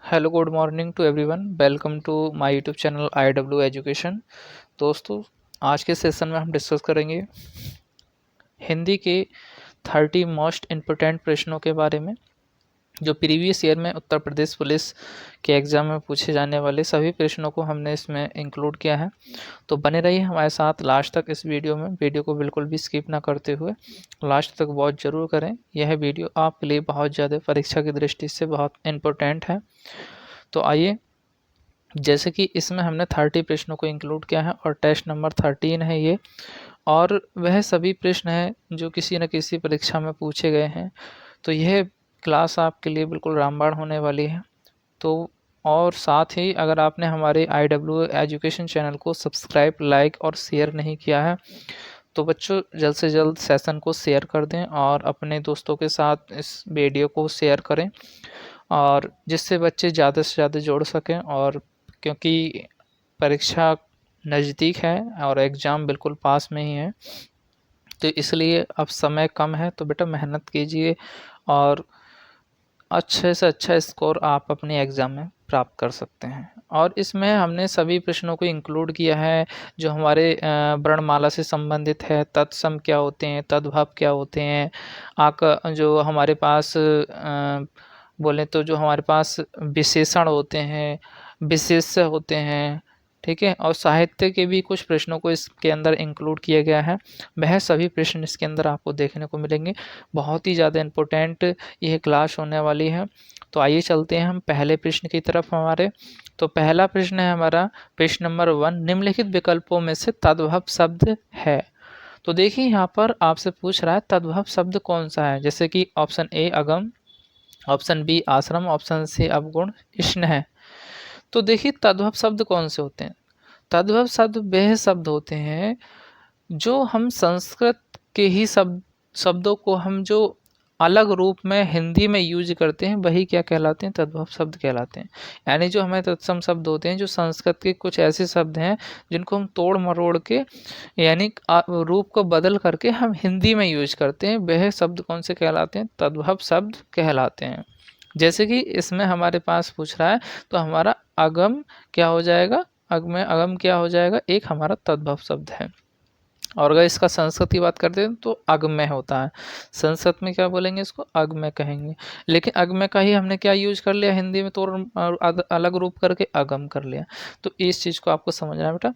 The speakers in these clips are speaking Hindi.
Hello good morning to everyone. Welcome to my YouTube channel IW education. दोस्तों, आज के सेशन में हम डिस्कस करेंगे हिंदी के 30 मोस्ट इम्पोर्टेंट प्रश्नों के बारे में, जो प्रीवियस ईयर में उत्तर प्रदेश पुलिस के एग्ज़ाम में पूछे जाने वाले सभी प्रश्नों को हमने इसमें इंक्लूड किया है। तो बने रहिए हमारे साथ लास्ट तक इस वीडियो में। वीडियो को बिल्कुल भी स्किप ना करते हुए लास्ट तक वॉच ज़रूर करें। यह वीडियो आपके लिए बहुत ज़्यादा परीक्षा की दृष्टि से बहुत इम्पोर्टेंट है। तो आइए, जैसे कि इसमें हमने 30 प्रश्नों को इंक्लूड किया है और टेस्ट नंबर 13 है ये, और वह सभी प्रश्न हैं जो किसी न किसी परीक्षा में पूछे गए हैं। तो यह क्लास आपके लिए बिल्कुल रामबाण होने वाली है। तो और साथ ही अगर आपने हमारे IW एजुकेशन चैनल को सब्सक्राइब, लाइक और शेयर नहीं किया है तो बच्चों जल्द से जल्द सेशन को शेयर कर दें और अपने दोस्तों के साथ इस वीडियो को शेयर करें, और जिससे बच्चे ज़्यादा से ज़्यादा जोड़ सकें। और क्योंकि परीक्षा नज़दीक है और एग्ज़ाम बिल्कुल पास में ही है, तो इसलिए अब समय कम है, तो बेटा मेहनत कीजिए और अच्छे से अच्छा स्कोर आप अपने एग्ज़ाम में प्राप्त कर सकते हैं। और इसमें हमने सभी प्रश्नों को इंक्लूड किया है जो हमारे वर्णमाला से संबंधित है। तत्सम क्या होते हैं, तद्भव क्या होते हैं, जो हमारे पास बोलें तो जो हमारे पास विशेषण होते हैं, विशेष्य होते हैं, ठीक है। और साहित्य के भी कुछ प्रश्नों को इसके अंदर इंक्लूड किया गया है। वह सभी प्रश्न इसके अंदर आपको देखने को मिलेंगे। बहुत ही ज़्यादा इम्पोर्टेंट यह क्लास होने वाली है। तो आइए चलते हैं हम पहले प्रश्न की तरफ हमारे। तो पहला प्रश्न है हमारा प्रश्न नंबर 1, निम्नलिखित विकल्पों में से तद्भव शब्द है। तो देखिए यहाँ पर आपसे पूछ रहा है तद्भव शब्द कौन सा है। जैसे कि option A Agam, option B आश्रम, ऑप्शन सी अवगुण, इष्ण है। तो देखिए तद्भव शब्द कौन से होते हैं। तद्भव शब्द वह शब्द होते हैं जो हम संस्कृत के ही शब्दों को हम जो अलग रूप में हिंदी में यूज करते हैं, वही क्या कहलाते हैं, तद्भव शब्द कहलाते हैं। यानी जो हमें तत्सम शब्द होते हैं, जो संस्कृत के कुछ ऐसे शब्द हैं जिनको हम तोड़ मरोड़ के यानी रूप को बदल करके हम हिंदी में यूज करते हैं, वह शब्द कौन से कहलाते हैं, तद्भव शब्द कहलाते हैं। जैसे कि इसमें हमारे पास पूछ रहा है, तो हमारा अगम क्या हो जाएगा, अगम क्या हो जाएगा, एक हमारा तद्भव शब्द है। और अगर इसका संस्कृत की बात करते हैं तो अगम्य होता है। संस्कृत में क्या बोलेंगे, इसको अगम्य कहेंगे। लेकिन अगम्य का ही हमने क्या यूज कर लिया हिंदी में, तो अलग रूप करके अगम कर लिया। तो इस चीज़ को आपको समझना है बेटा।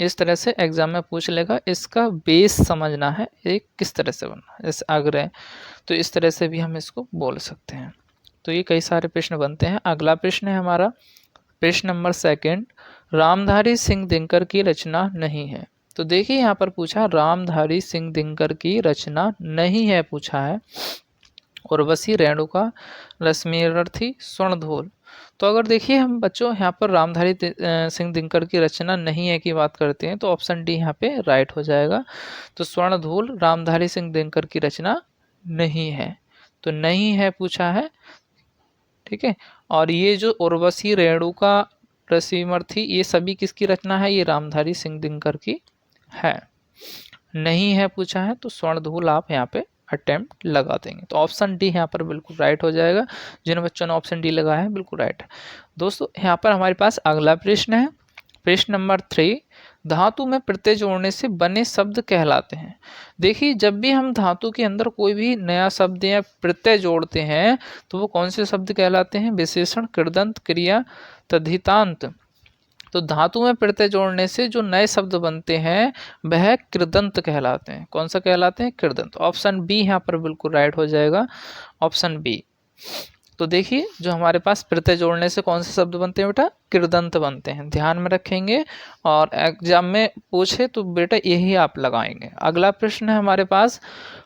इस तरह से एग्जाम में पूछ लेगा, इसका बेस समझना है एक किस तरह से बनना है। जैसे अग्रह, तो इस तरह से भी हम इसको बोल सकते हैं। तो ये कई सारे प्रश्न बनते हैं। अगला प्रश्न है हमारा प्रश्न नंबर 2, रामधारी सिंह दिनकर की रचना नहीं है। तो देखिए यहाँ पर पूछा रामधारी सिंह दिनकर की रचना नहीं है, पूछा है। उर्वशी, रेणुका, रश्मिरथी, स्वर्णधूल। तो अगर देखिए हम बच्चों यहाँ पर रामधारी सिंह दिनकर की रचना नहीं है की बात करते हैं, तो ऑप्शन डी यहाँ पे राइट हो जाएगा। तो स्वर्णधूल रामधारी सिंह दिनकर की रचना नहीं है, तो नहीं है पूछा है, ठीक है। और ये जो उर्वशी, रेणुका, रश्मिरथी, ये सभी किसकी रचना है, ये रामधारी सिंह दिनकर की है। नहीं है पूछा है, तो स्वर्णधूल आप यहाँ पे अटेम्प्ट लगा देंगे। तो ऑप्शन डी यहाँ पर बिल्कुल राइट हो जाएगा। जिन बच्चों ने ऑप्शन डी लगाया है बिल्कुल राइट है। दोस्तों यहाँ पर हमारे पास अगला प्रश्न है प्रश्न नंबर 3, धातु में प्रत्यय जोड़ने से बने शब्द कहलाते हैं। देखिए जब भी हम धातु के अंदर कोई भी नया शब्द या प्रत्यय जोड़ते हैं तो वो कौन से शब्द कहलाते हैं, विशेषण, कृदंत, क्रिया, तद्धितांत। तो धातु में प्रत्यय जोड़ने से जो नए शब्द बनते हैं वह कृदंत कहलाते हैं। कौन सा कहलाते हैं, कृदंत। ऑप्शन बी यहाँ पर बिल्कुल राइट हो जाएगा, ऑप्शन बी। तो देखिए जो हमारे पास प्रत्यय जोड़ने से कौन से शब्द बनते हैं बेटा, कृदंत बनते हैं। ध्यान में रखेंगे और एग्जाम में पूछे तो बेटा यही आप लगाएंगे। अगला प्रश्न है हमारे पास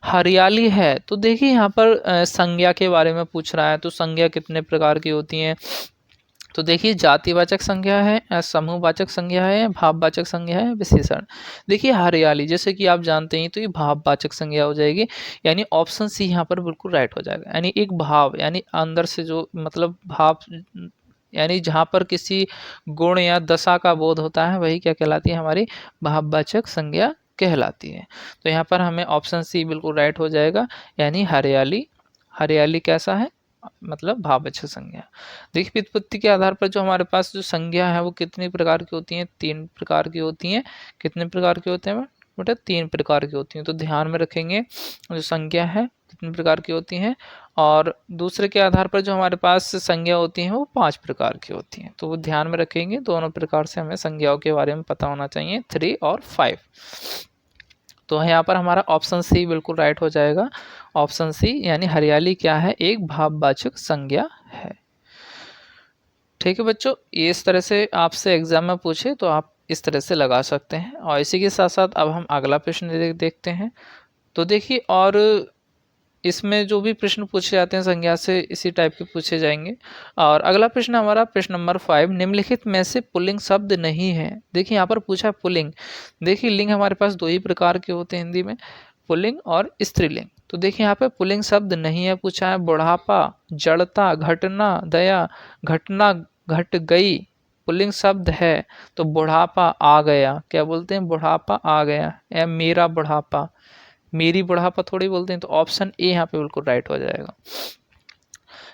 हरियाली है। तो देखिए यहाँ पर संज्ञा के बारे में पूछ रहा है। तो संज्ञा कितने प्रकार की होती हैं, तो देखिए जातिवाचक संज्ञा है, समूहवाचक संज्ञा है, भाववाचक संज्ञा है, विशेषण। देखिए हरियाली जैसे कि आप जानते हैं तो ये भाववाचक संज्ञा हो जाएगी, यानी ऑप्शन सी यहाँ पर बिल्कुल राइट हो जाएगा। यानी एक भाव, यानी अंदर से जो मतलब भाव, यानी जहाँ पर किसी गुण या दशा का बोध होता है वही क्या कहलाती है, हमारी भाववाचक संज्ञा कहलाती है। तो यहाँ पर हमें ऑप्शन सी बिल्कुल राइट हो जाएगा, यानी हरियाली। हरियाली कैसा है, मतलब भाववाचक संज्ञा। देखिए व्युत्पत्ति के आधार पर जो हमारे पास जो संज्ञा है वो कितनी प्रकार की होती हैं, 3 प्रकार की होती हैं। कितने प्रकार के होते हैं बेटा? 3 प्रकार की होती हैं। तो ध्यान में रखेंगे जो संज्ञा है कितने प्रकार की होती हैं, और दूसरे के आधार पर जो हमारे पास संज्ञा होती हैं वो 5 प्रकार की होती हैं। तो वो ध्यान में रखेंगे, दोनों प्रकार से हमें संज्ञाओं के बारे में पता होना चाहिए, 3 और 5। तो यहाँ पर हमारा ऑप्शन सी बिल्कुल राइट हो जाएगा। ऑप्शन सी यानी हरियाली क्या है? एक भाववाचक संज्ञा है। ठीक है बच्चों, इस तरह से आपसे एग्जाम में पूछे तो आप इस तरह से लगा सकते हैं। और इसी के साथ साथ अब हम अगला प्रश्न देखते हैं। तो देखिए, और इसमें जो भी प्रश्न पूछे जाते हैं संज्ञा से इसी टाइप के पूछे जाएंगे। और अगला प्रश्न हमारा प्रश्न नंबर 5, निम्नलिखित में से पुल्लिंग शब्द नहीं है। देखिए यहाँ पर पूछा है पुल्लिंग। देखिए लिंग हमारे पास 2 ही प्रकार के होते हैं हिंदी में, पुल्लिंग और स्त्रीलिंग। तो देखिए यहाँ पे पुल्लिंग शब्द नहीं है, पूछा है बुढ़ापा, जड़ता, घटना, दया, घटना घट गई। पुल्लिंग शब्द है तो बुढ़ापा आ गया, क्या बोलते हैं? बुढ़ापा आ गया, या मेरा बुढ़ापा, मेरी बुढ़ापा थोड़ी बोलते हैं। तो ऑप्शन ए यहाँ पे बिल्कुल राइट हो जाएगा।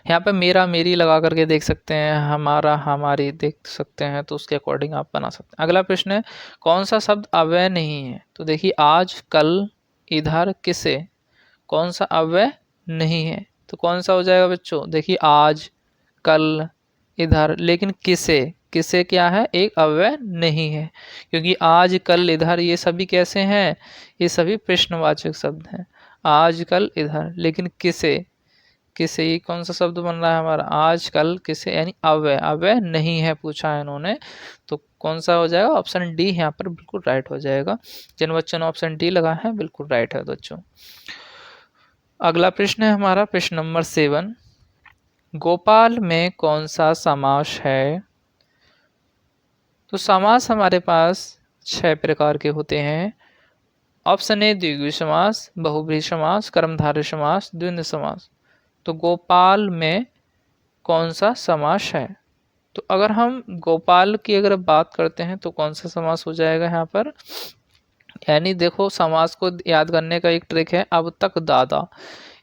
यहाँ पे मेरा मेरी लगा करके देख सकते हैं, हमारा हमारी देख सकते हैं, तो उसके अकॉर्डिंग आप बना सकते हैं। अगला प्रश्न है, कौन सा शब्द अव्यय नहीं है? तो देखिए आज, कल, इधर, किसे, कौन सा अव्यय नहीं है? तो कौन सा हो जाएगा बच्चों? देखिए आज, कल, इधर, लेकिन किसे, किसे क्या है? एक अव्यय नहीं है, क्योंकि आज, कल, इधर ये सभी कैसे हैं? ये सभी प्रश्नवाचक शब्द हैं। आज, कल, इधर, लेकिन किसे, किसे ये कौन सा शब्द बन रहा है हमारा? आज, कल, किसे, यानी अव्यय, अव्यय नहीं है पूछा है इन्होंने। तो कौन सा हो जाएगा? ऑप्शन डी यहाँ पर बिल्कुल राइट हो जाएगा। जिन बच्चों ने ऑप्शन डी लगा है बिल्कुल राइट है बच्चों। अगला प्रश्न है हमारा प्रश्न नंबर 7, गोपाल में कौन सा समास है? तो समास हमारे पास 6 प्रकार के होते हैं। ऑप्शन ए द्विगु समास, बहुब्रीहि समास, कर्मधारय समास, द्वंद्व समास। तो गोपाल में कौन सा समास है? तो अगर हम गोपाल की अगर बात करते हैं तो कौन सा समास हो जाएगा यहाँ पर? यानी देखो समास को याद करने का एक ट्रिक है, अब तक दादा,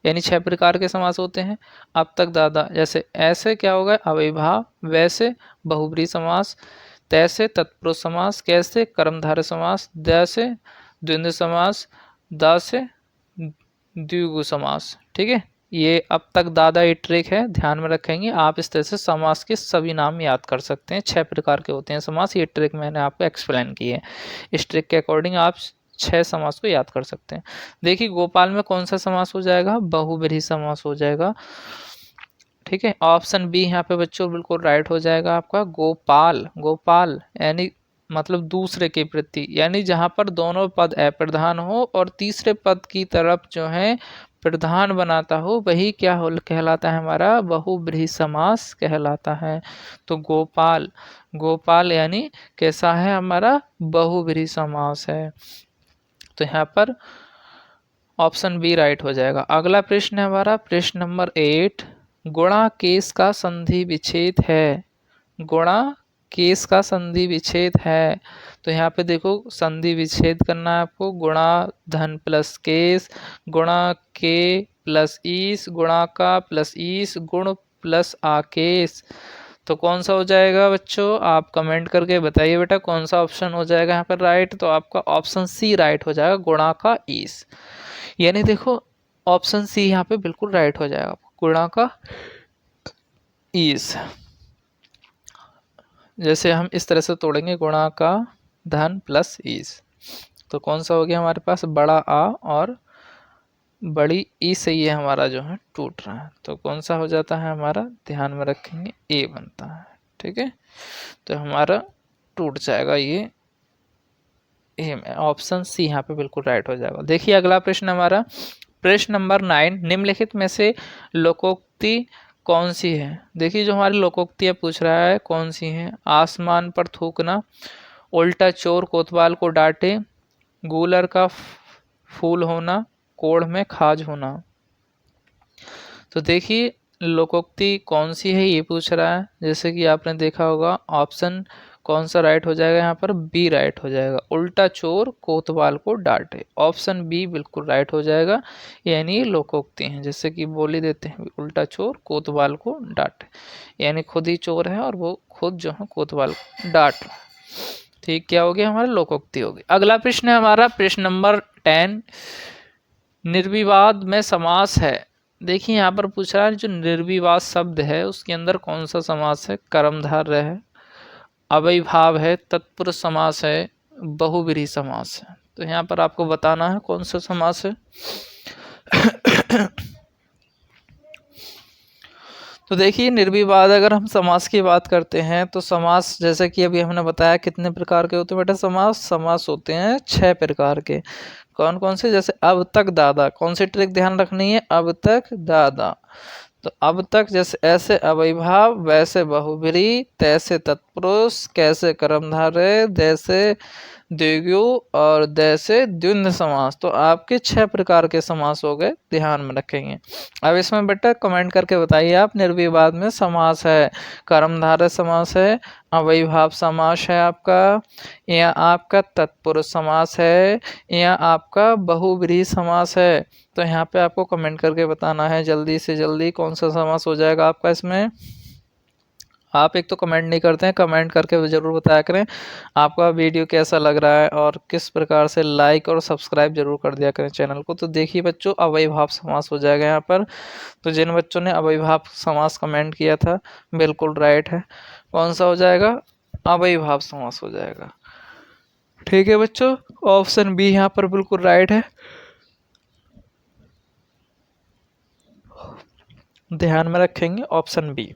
यानी 6 प्रकार के समास होते हैं। अब तक दादा, जैसे ऐसे क्या होगा? अव्ययीभाव, वैसे बहुब्रीहि समास, तैसे तत्पुरुष समास, कैसे कर्मधारय समास, दैसे द्वंद्व समास, दासे द्विगु समास। ठीक है, ये अब तक दादा ये ट्रिक है, ध्यान में रखेंगे। आप इस तरह से समास के सभी नाम याद कर सकते हैं। 6 प्रकार के होते हैं समास, ये ट्रिक मैंने आपको एक्सप्लेन की है। इस ट्रिक के अकॉर्डिंग आप 6 समास को याद कर सकते हैं। देखिए गोपाल में कौन सा समास हो जाएगा? बहुब्रीहि समास हो जाएगा। ठीक है, ऑप्शन बी यहाँ पे बच्चों बिल्कुल राइट हो जाएगा आपका। गोपाल, गोपाल यानी मतलब दूसरे के प्रति, यानी जहाँ पर दोनों पद अप्रधान हो और तीसरे पद की तरफ जो है प्रधान बनाता हो, वही क्या हो कहलाता है? हमारा बहुब्रीहि समास कहलाता है। तो गोपाल, गोपाल यानी कैसा है? हमारा बहुब्रीहि समास है। तो यहाँ पर ऑप्शन बी राइट हो जाएगा। अगला प्रश्न है हमारा प्रश्न नंबर 8, गुणा केस का संधि विच्छेद है। गुणा केस का संधि विच्छेद है। तो यहाँ पे देखो संधि विच्छेद करना है आपको। गुणा धन प्लस केस, गुणा के प्लस ईस, गुणा का प्लस ईस, गुण प्लस आकेश। तो कौन सा हो जाएगा बच्चों? आप कमेंट करके बताइए बेटा कौन सा ऑप्शन हो जाएगा यहाँ पर राइट। तो आपका ऑप्शन सी राइट हो जाएगा, गुणा का ईस। यानी देखो ऑप्शन सी यहाँ पे बिल्कुल राइट हो जाएगा, गुणा का ईस। जैसे हम इस तरह से तोड़ेंगे, गुणा का धन प्लस ईस, तो कौन सा हो गया हमारे पास? बड़ा आ और बड़ी ई से ये हमारा जो है टूट रहा है, तो कौन सा हो जाता है हमारा? ध्यान में रखेंगे ए बनता है। ठीक है, तो हमारा टूट जाएगा ये ए में। ऑप्शन सी यहाँ पे बिल्कुल राइट हो जाएगा। देखिए अगला प्रश्न हमारा प्रश्न नंबर 9, निम्नलिखित में से लोकोक्ति कौन सी है? देखिए जो हमारी लोकोक्तियाँ पूछ रहा है कौन सी हैं? आसमान पर थूकना, उल्टा चोर कोतवाल को डांटे, गूलर का फूल होना, कोढ़ में खाज होना। तो देखिए लोकोक्ति कौन सी है ये पूछ रहा है। जैसे कि आपने देखा होगा ऑप्शन कौन सा राइट हो जाएगा यहाँ पर? बी राइट हो जाएगा। उल्टा चोर कोतवाल को डांटे, ऑप्शन बी बिल्कुल राइट हो जाएगा। यानी लोकोक्ति हैं, जैसे कि बोल ही देते हैं उल्टा चोर कोतवाल को डांटे, यानी खुद ही चोर है और वो खुद जो है कोतवाल को डांट। ठीक, क्या हो गया हमारा? लोकोक्ति हो गई। अगला प्रश्न है हमारा प्रश्न नंबर 10, निर्विवाद में समास है। देखिए यहाँ पर पूछ रहा है जो निर्विवाद शब्द है उसके अंदर कौन सा समास है? कर्मधारय है, अव्ययीभाव है, तत्पुरुष समास है, बहुव्रीहि समास है। तो यहाँ पर आपको बताना है कौन सा समास है। तो देखिए निर्विवाद अगर हम समास की बात करते हैं तो समास जैसे कि अभी हमने बताया कितने प्रकार के होते हैं बेटा? समास होते हैं 6 प्रकार के। कौन कौन से? जैसे अब तक दादा, कौन सी ट्रिक ध्यान रखनी है? अब तक दादा। तो अब तक जैसे ऐसे अव्ययीभाव, वैसे बहुव्रीहि, तैसे तत्पुरुष, कैसे कर्मधारय, जैसे द्विगु और जैसे द्वंद्व समास। तो आपके 6 प्रकार के समास हो गए, ध्यान में रखेंगे। अब इसमें बेटा कमेंट करके बताइए आप, निर्विवाद में समास है, कर्मधारय समास है, अव्ययीभाव समास है आपका, या आपका तत्पुरुष समास है, या आपका बहुव्रीहि समास है। तो यहाँ पे आपको कमेंट करके बताना है जल्दी से जल्दी कौन सा समास हो जाएगा आपका इसमें। आप एक तो कमेंट नहीं करते हैं, कमेंट करके ज़रूर बताया करें आपका वीडियो कैसा लग रहा है और किस प्रकार से, लाइक और सब्सक्राइब जरूर कर दिया करें चैनल को। तो देखिए बच्चों अव्ययीभाव समास हो जाएगा यहाँ पर। तो जिन बच्चों ने अव्ययीभाव समास कमेंट किया था बिल्कुल राइट है। कौन सा हो जाएगा? अव्ययीभाव समास हो जाएगा। ठीक है बच्चों, ऑप्शन बी यहाँ पर बिल्कुल राइट है, ध्यान में रखेंगे ऑप्शन बी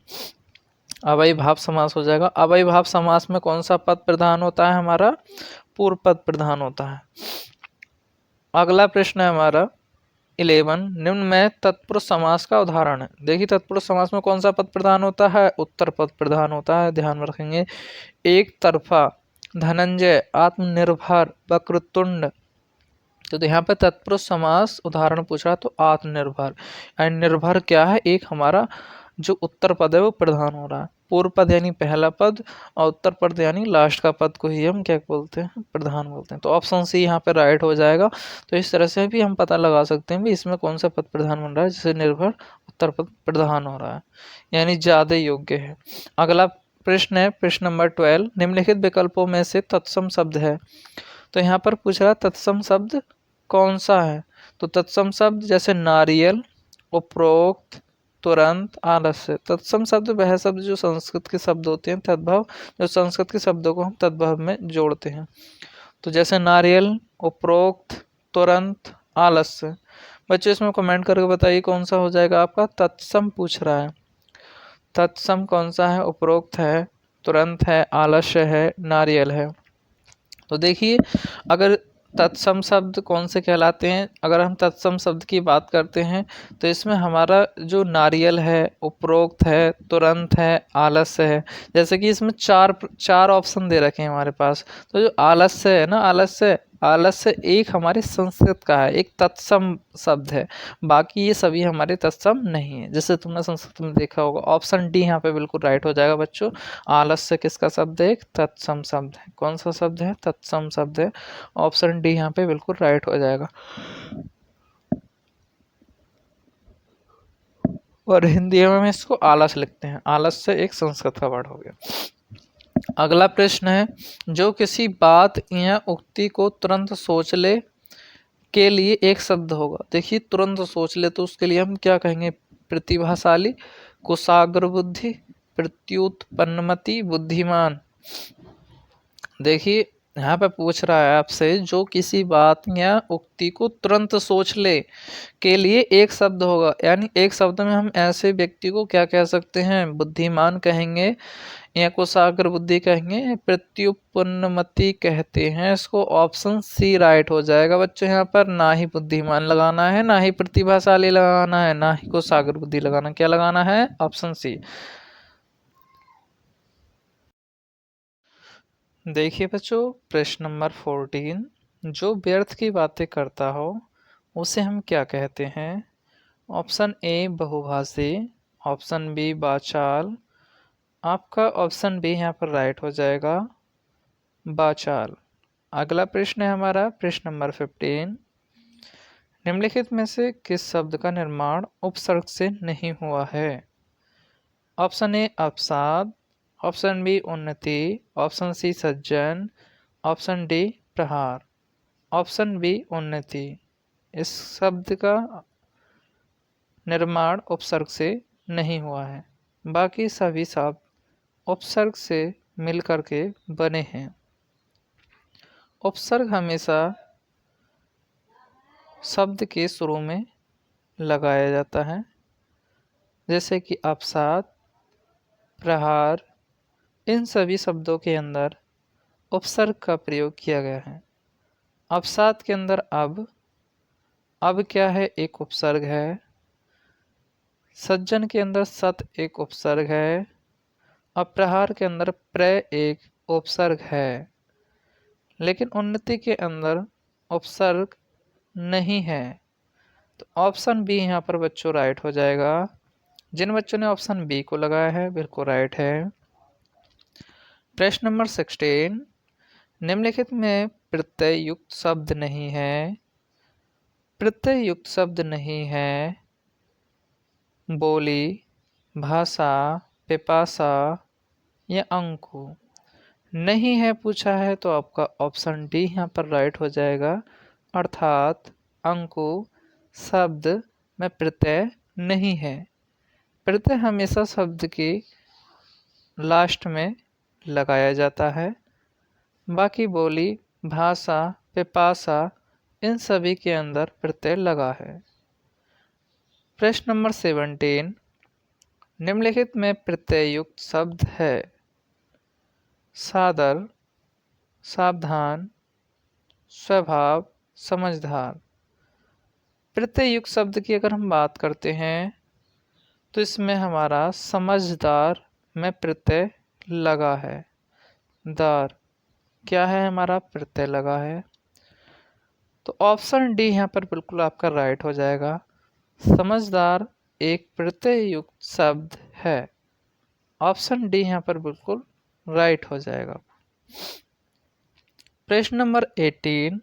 अव्ययीभाव समास हो जाएगा। अव्ययीभाव समास में कौन सा पद प्रधान होता है? हमारा पूर्व पद प्रधान होता है। अगला प्रश्न है हमारा 11, निम्न में तत्पुरुष समास का उदाहरण है। देखिए तत्पुरुष समास में कौन सा पद प्रधान होता है? उत्तर पद प्रधान होता है, ध्यान में रखेंगे। एक तरफा, धनंजय, आत्मनिर्भर, वक्रतुंड। तो यहाँ पे तत्पुरुष समास उदाहरण पूछा तो आत्मनिर्भर, एंड निर्भर क्या है? एक हमारा जो उत्तर पद है वो प्रधान हो रहा है। पूर्व पद यानी पहला पद और उत्तर पद यानी लास्ट का पद को ही हम क्या बोलते हैं? प्रधान बोलते हैं। तो ऑप्शन सी यहाँ पे राइट हो जाएगा। तो इस तरह से भी हम पता लगा सकते हैं भी इसमें कौन सा पद प्रधान बन रहा है, जिससे निर्भर उत्तर पद प्रधान हो रहा है, यानी ज्यादा योग्य है। अगला प्रश्न है प्रश्न नंबर 12, निम्नलिखित विकल्पों में से तत्सम शब्द है। तो यहाँ पर पूछ रहा है तत्सम शब्द कौन सा है? तो तत्सम शब्द जैसे नारियल, उपरोक्त, तुरंत, आलस्य। तत्सम शब्द वह शब्द जो संस्कृत के शब्द होते हैं, तद्भव, जो संस्कृत के शब्दों को हम तद्भव में जोड़ते हैं। तो जैसे नारियल, उपरोक्त, तुरंत, आलस्य। बच्चों इसमें कमेंट करके बताइए कौन सा हो जाएगा आपका? तत्सम पूछ रहा है, तत्सम कौन सा है? उपरोक्त है, तुरंत है, आलस्य है, नारियल है। तो देखिए अगर तत्सम शब्द कौन से कहलाते हैं? अगर हम तत्सम शब्द की बात करते हैं तो इसमें हमारा जो नारियल है, उपरोक्त है, तुरंत है, आलस्य है। जैसे कि इसमें चार ऑप्शन दे रखे हैं हमारे पास। तो जो आलस्य है ना, आलस्य एक हमारे संस्कृत का है, एक तत्सम शब्द है, बाकी ये सभी हमारे तत्सम नहीं है, जैसे तुमने संस्कृत में देखा होगा। ऑप्शन डी यहाँ पे बिल्कुल राइट हो जाएगा बच्चों। आलस्य किसका शब्द है? एक तत्सम शब्द है। कौन सा शब्द है? तत्सम शब्द है। ऑप्शन डी यहाँ पे बिल्कुल राइट हो जाएगा। और हिंदी में इसको आलस लिखते हैं, आलस्य एक संस्कृत का वर्ड हो गया। अगला प्रश्न है, जो किसी बात या उक्ति को तुरंत सोच ले के लिए एक शब्द होगा। देखिए तुरंत सोच ले तो उसके लिए हम क्या कहेंगे? प्रतिभाशाली, कुशाग्र बुद्धि, प्रत्युत्पन्नमति, बुद्धिमान। देखिए यहाँ पे पूछ रहा है आपसे जो किसी बात या उक्ति को तुरंत सोच ले के लिए एक शब्द होगा, यानी एक शब्द में हम ऐसे व्यक्ति को क्या कह सकते हैं? बुद्धिमान कहेंगे, या कुशाग्र बुद्धि कहेंगे, प्रत्युत्पन्नमति कहते हैं इसको। ऑप्शन सी राइट हो जाएगा बच्चों। यहाँ पर ना ही बुद्धिमान लगाना है, ना ही प्रतिभाशाली लगाना है, ना ही कुशाग्र बुद्धि लगाना, क्या लगाना है? Option C. देखिए बच्चों प्रश्न नंबर 14, जो व्यर्थ की बातें करता हो उसे हम क्या कहते हैं? ऑप्शन ए बहुभाषी, ऑप्शन बी वाचाल। आपका ऑप्शन बी यहाँ पर राइट हो जाएगा। बाचाल। अगला प्रश्न है हमारा प्रश्न नंबर 15। निम्नलिखित में से किस शब्द का निर्माण उपसर्ग से नहीं हुआ है? ऑप्शन ए अवसाद, ऑप्शन बी उन्नति, ऑप्शन सी सज्जन, ऑप्शन डी प्रहार। ऑप्शन बी उन्नति। इस शब्द का निर्माण उपसर्ग से नहीं हुआ है, बाकी सभी शब्द उपसर्ग से मिलकर के बने हैं। उपसर्ग हमेशा शब्द के शुरू में लगाया जाता है, जैसे कि अवसाद, प्रहार, इन सभी शब्दों के अंदर उपसर्ग का प्रयोग किया गया है। अवसाद के अंदर अब क्या है? एक उपसर्ग है। सज्जन के अंदर सत एक उपसर्ग है। और प्रहार के अंदर प्रय एक उपसर्ग है। लेकिन उन्नति के अंदर उपसर्ग नहीं है। तो ऑप्शन बी यहाँ पर बच्चों राइट हो जाएगा। जिन बच्चों ने ऑप्शन बी को लगाया है बिल्कुल राइट है। प्रश्न नंबर 16। निम्नलिखित में प्रत्यय युक्त शब्द नहीं है। प्रत्यय युक्त शब्द नहीं है बोली, भाषा, पिपासा या अंकु। नहीं है पूछा है तो आपका ऑप्शन डी यहाँ पर राइट हो जाएगा, अर्थात अंकु शब्द में प्रत्यय नहीं है। प्रत्यय हमेशा शब्द के लास्ट में लगाया जाता है। बाकी बोली, भाषा, पिपासा इन सभी के अंदर प्रत्यय लगा है। प्रश्न नंबर 17। निम्नलिखित में प्रत्यय युक्त शब्द है सादर, सावधान, स्वभाव, समझदार। प्रत्यय युक्त शब्द की अगर हम बात करते हैं तो इसमें हमारा समझदार में प्रत्यय लगा है। दार क्या है? हमारा प्रत्यय लगा है। तो ऑप्शन डी यहाँ पर बिल्कुल आपका राइट हो जाएगा। समझदार एक प्रत्यय युक्त शब्द है। ऑप्शन डी यहाँ पर बिल्कुल राइट हो जाएगा। प्रश्न नंबर 18।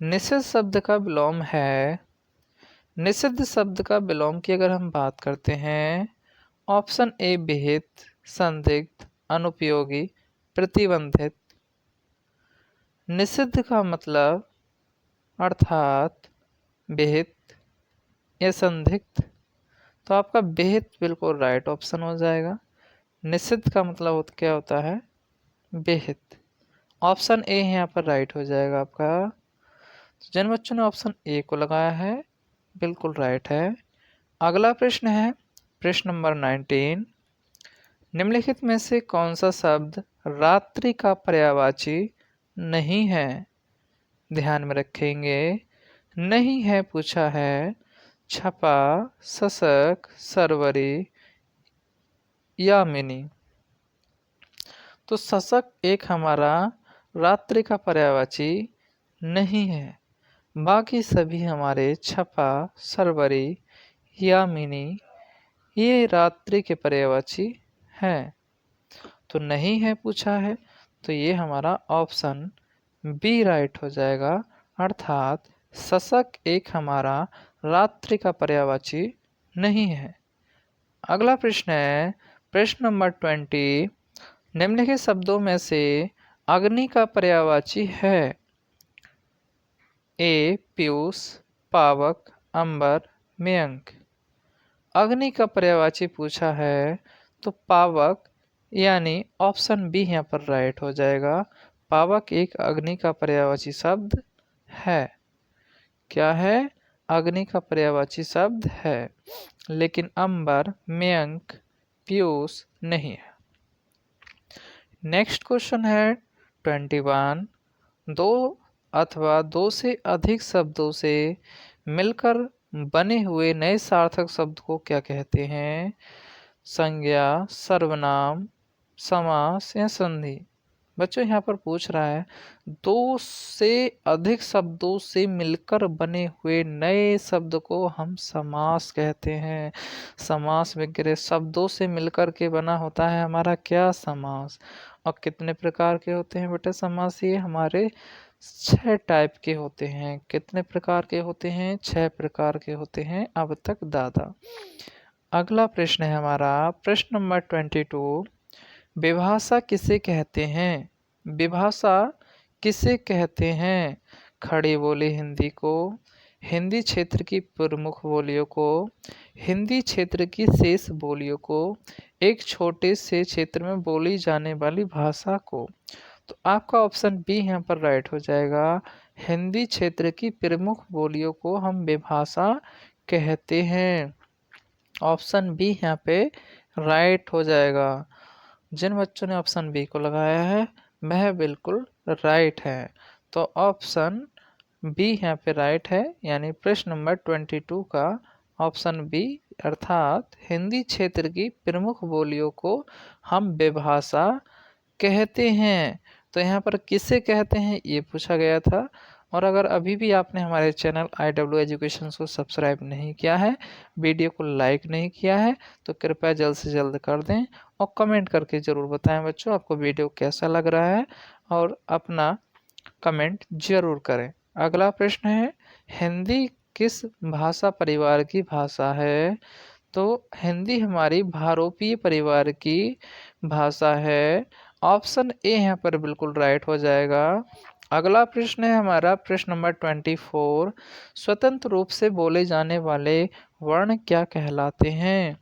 निषिद्ध शब्द का विलोम है। निषिद्ध शब्द का विलोम की अगर हम बात करते हैं, ऑप्शन ए विहित, संदिग्ध, अनुपयोगी, प्रतिबंधित। निषिद्ध का मतलब अर्थात विहित या संदिग्ध, तो आपका विहित बिल्कुल राइट ऑप्शन हो जाएगा। निषिद्ध का मतलब क्या होता है? विहित। ऑप्शन ए यहाँ पर राइट हो जाएगा आपका। तो जिन बच्चों ने ऑप्शन ए को लगाया है बिल्कुल राइट है। अगला प्रश्न है प्रश्न नंबर 19। निम्नलिखित में से कौन सा शब्द रात्रि का पर्यायवाची नहीं है? ध्यान में रखेंगे। नहीं है पूछा है छपा, शशक, सरवरी, यामिनी। तो शशक एक हमारा रात्रि का पर्यायवाची नहीं है, बाकी सभी हमारे छपा, सरवरी, यामिनी ये रात्रि के पर्यायवाची हैं। तो नहीं है पूछा है तो ये हमारा ऑप्शन बी राइट हो जाएगा, अर्थात शशक एक हमारा रात्रि का पर्यायवाची नहीं है। अगला प्रश्न है प्रश्न नंबर 20। निम्नलिखित शब्दों में से अग्नि का पर्यायवाची है ए पीयूष, पावक, अंबर, मयंक। अग्नि का पर्यायवाची पूछा है तो पावक यानी ऑप्शन बी यहाँ पर राइट हो जाएगा। पावक एक अग्नि का पर्यायवाची शब्द है। क्या है? अग्नि का पर्यायवाची शब्द है, लेकिन अंबर, मयंक, पीयूष नहीं है। नेक्स्ट क्वेश्चन है 21। दो अथवा दो से अधिक शब्दों से मिलकर बने हुए नए सार्थक शब्द को क्या कहते हैं? संज्ञा, सर्वनाम, समास या संधि। बच्चों यहाँ पर पूछ रहा है, दो से अधिक शब्दों से मिलकर बने हुए नए शब्द को हम समास कहते हैं। समास विग्रह शब्दों से मिलकर के बना होता है हमारा क्या, समास। और कितने प्रकार के होते हैं बेटा समास, ये हमारे 6 टाइप के होते हैं। कितने प्रकार के होते हैं, 6 प्रकार के होते हैं। अब तक दादा। अगला प्रश्न है हमारा प्रश्न नंबर 22। विभाषा किसे कहते हैं? विभाषा किसे कहते हैं? खड़ी बोली हिंदी को, हिंदी क्षेत्र की प्रमुख बोलियों को, हिंदी क्षेत्र की शेष बोलियों को, एक छोटे से क्षेत्र में बोली जाने वाली भाषा को। तो आपका ऑप्शन बी यहाँ पर राइट हो जाएगा। हिंदी क्षेत्र की प्रमुख बोलियों को हम विभाषा कहते हैं। ऑप्शन बी यहाँ पे राइट हो जाएगा। जिन बच्चों ने ऑप्शन बी को लगाया है वह बिल्कुल राइट है। तो ऑप्शन बी यहाँ पे राइट है, यानी प्रश्न नंबर 22 का ऑप्शन बी अर्थात हिंदी क्षेत्र की प्रमुख बोलियों को हम विभाषा कहते हैं। तो यहाँ पर किसे कहते हैं ये पूछा गया था। और अगर अभी भी आपने हमारे चैनल IW एजुकेशन को सब्सक्राइब नहीं किया है, वीडियो को लाइक नहीं किया है, तो कृपया जल्द से जल्द कर दें और कमेंट करके ज़रूर बताएं बच्चों आपको वीडियो कैसा लग रहा है, और अपना कमेंट ज़रूर करें। अगला प्रश्न है, हिंदी किस भाषा परिवार की भाषा है? तो हिंदी हमारी भारोपीय परिवार की भाषा है। ऑप्शन ए यहाँ पर बिल्कुल राइट हो जाएगा। अगला प्रश्न है हमारा प्रश्न नंबर 24। स्वतंत्र रूप से बोले जाने वाले वर्ण क्या कहलाते हैं?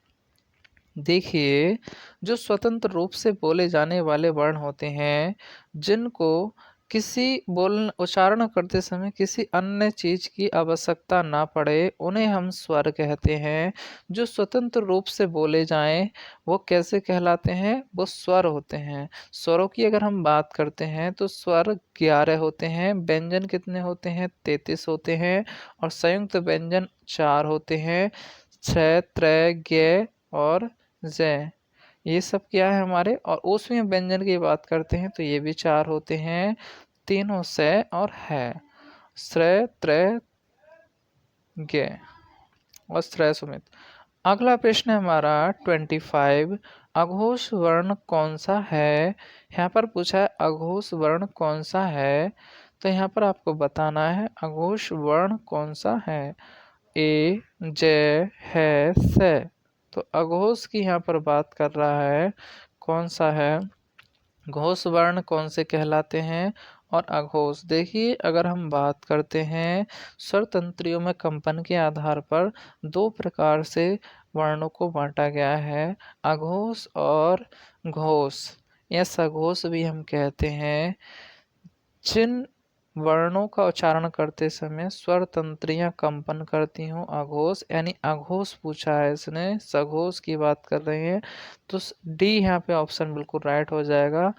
देखिए, जो स्वतंत्र रूप से बोले जाने वाले वर्ण होते हैं, जिनको किसी बोल उच्चारण करते समय किसी अन्य चीज की आवश्यकता ना पड़े, उन्हें हम स्वर कहते हैं। जो स्वतंत्र रूप से बोले जाएं वो कैसे कहलाते हैं? वो स्वर होते हैं। स्वरों की अगर हम बात करते हैं तो स्वर 11 होते हैं, व्यंजन कितने होते हैं? 33 होते हैं, और संयुक्त व्यंजन 4 होते हैं, छ, त्र, ज्ञ और जय। ये सब क्या है हमारे। और उसमें व्यंजन की बात करते हैं तो ये भी 4 होते हैं, तीनों से और है, श्रेय, त्रय, ज्ञ और श्रेय सुमित। अगला प्रश्न है हमारा 25। अघोष वर्ण कौन सा है? यहाँ पर पूछा है अघोष वर्ण कौन सा है, तो यहाँ पर आपको बताना है अघोष वर्ण कौन सा है। ए, जय, है, से। तो अघोष की यहाँ पर बात कर रहा है, कौन सा है, घोष वर्ण कौन से कहलाते हैं। और अघोष, देखिए अगर हम बात करते हैं स्वर तंत्रियों में कंपन के आधार पर 2 प्रकार से वर्णों को बांटा गया है, अघोष और घोष या सघोष भी हम कहते हैं। जिन वर्णों का उच्चारण करते समय स्वर तंत्रियां कंपन करती हूँ, अघोष यानी अघोष पूछा है इसने, सघोष की बात कर रहे हैं। तो डी यहाँ पे ऑप्शन बिल्कुल राइट हो जाएगा।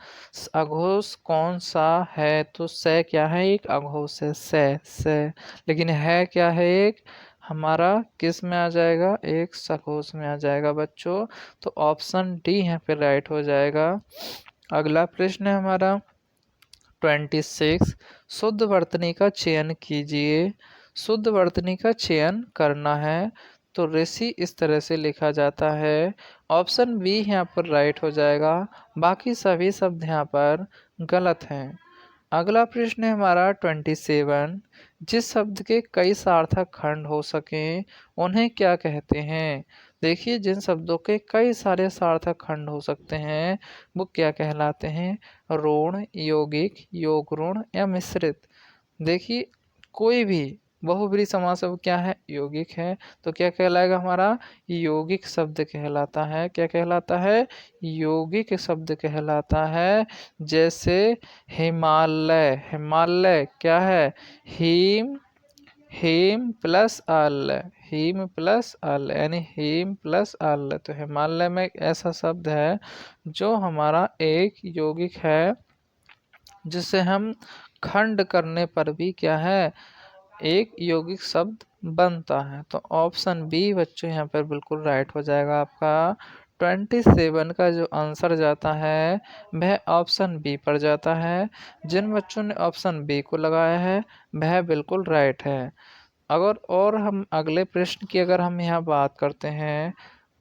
अघोष कौन सा है? तो से क्या है? एक अघोष है, से। लेकिन है क्या है? एक हमारा किस में आ जाएगा? एक सघोष में आ जाएगा बच्चों। तो ऑप्शन डी यहाँ पे राइट हो जाएगा। अगला प्रश्न है हमारा 26। शुद्ध वर्तनी का चयन कीजिए। शुद्ध वर्तनी का चयन करना है तो ऋषि इस तरह से लिखा जाता है। ऑप्शन बी यहाँ पर राइट हो जाएगा, बाकी सभी शब्द यहाँ पर गलत हैं। अगला प्रश्न है हमारा 27। जिस शब्द के कई सार्थक खंड हो सकें उन्हें क्या कहते हैं? देखिए, जिन शब्दों के कई सारे सार्थक खंड हो सकते हैं वो क्या कहलाते हैं? ऋण, यौगिक, योग ऋण या मिश्रित। देखिए, कोई भी बहुब्रीहि समास अब क्या है? यौगिक है, तो क्या कहलाएगा हमारा? यौगिक शब्द कहलाता है। क्या कहलाता है? यौगिक शब्द कहलाता है। जैसे हिमालय, हिमालय क्या है? हिम, हिम प्लस अल, हिम प्लस अल यानी हिम प्लस अल। तो हिमालय में एक ऐसा शब्द है जो हमारा एक यौगिक है, जिसे हम खंड करने पर भी क्या है? एक यौगिक शब्द बनता है। तो ऑप्शन बी बच्चों यहाँ पर बिल्कुल राइट हो जाएगा आपका 27 का जो आंसर जाता है वह ऑप्शन बी पर जाता है। जिन बच्चों ने ऑप्शन बी को लगाया है वह बिल्कुल राइट है। अगर और हम अगले प्रश्न की अगर हम यहाँ बात करते हैं,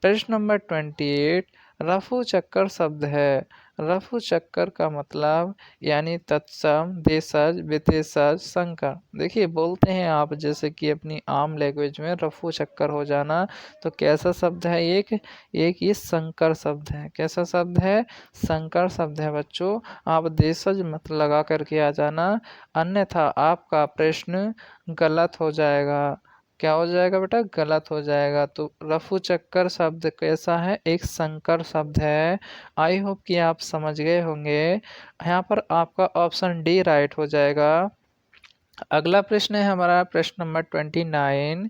प्रश्न नंबर 28 रफू चक्कर शब्द है। रफू चक्कर का मतलब यानी तत्सम, देशज, विशेषज, संकर। देखिए बोलते हैं आप जैसे कि अपनी आम लैंग्वेज में रफू चक्कर हो जाना, तो कैसा शब्द है एक एक ये संकर शब्द है। कैसा शब्द है? संकर शब्द है बच्चों। आप देशज मत लगा करके आ जाना, अन्यथा आपका प्रश्न गलत हो जाएगा। क्या हो जाएगा बेटा? गलत हो जाएगा। तो रफू चक्कर शब्द कैसा है? एक संकर शब्द है। आई होप कि आप समझ गए होंगे। यहाँ पर आपका ऑप्शन डी राइट हो जाएगा। अगला प्रश्न है हमारा प्रश्न नंबर 29।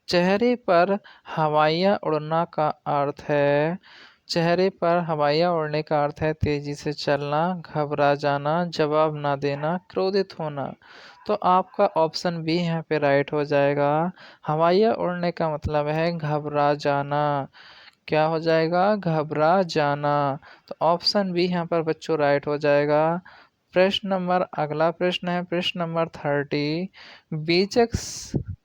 चेहरे पर हवाइयाँ उड़ना का अर्थ है। चेहरे पर हवाइयाँ उड़ने का अर्थ है तेजी से चलना, घबरा जाना, जवाब ना देना, क्रोधित होना। तो आपका ऑप्शन बी यहाँ पे राइट हो जाएगा। हवाइयाँ उड़ने का मतलब है घबरा जाना। क्या हो जाएगा? घबरा जाना। तो ऑप्शन बी यहाँ पर बच्चों राइट हो जाएगा। प्रश्न नंबर अगला प्रश्न है प्रश्न नंबर 30। बीजक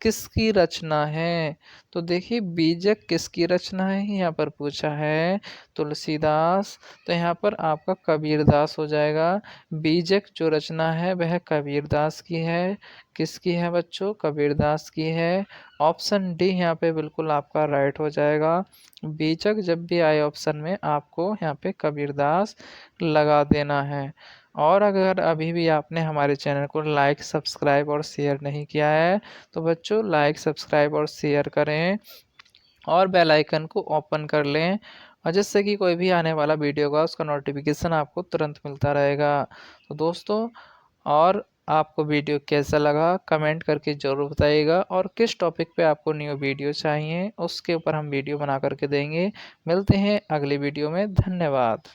किसकी रचना है? तो देखिए बीजक किसकी रचना है यहाँ पर पूछा है। तुलसीदास। तो यहाँ पर आपका कबीरदास हो जाएगा। बीजक जो रचना है वह कबीरदास की है। किसकी है बच्चों? कबीरदास की है। ऑप्शन डी यहाँ पे बिल्कुल आपका राइट हो जाएगा। बीजक जब भी आए ऑप्शन में आपको यहाँ पे कबीरदास लगा देना है। और अगर अभी भी आपने हमारे चैनल को लाइक, सब्सक्राइब और शेयर नहीं किया है तो बच्चों लाइक, सब्सक्राइब और शेयर करें और बेल आइकन को ओपन कर लें, और जिससे कि कोई भी आने वाला वीडियो का उसका नोटिफिकेशन आपको तुरंत मिलता रहेगा। तो दोस्तों, और आपको वीडियो कैसा लगा कमेंट करके ज़रूर बताइएगा, और किस टॉपिक पे आपको न्यू वीडियो चाहिए उसके ऊपर हम वीडियो बना करके देंगे। मिलते हैं अगली वीडियो में। धन्यवाद।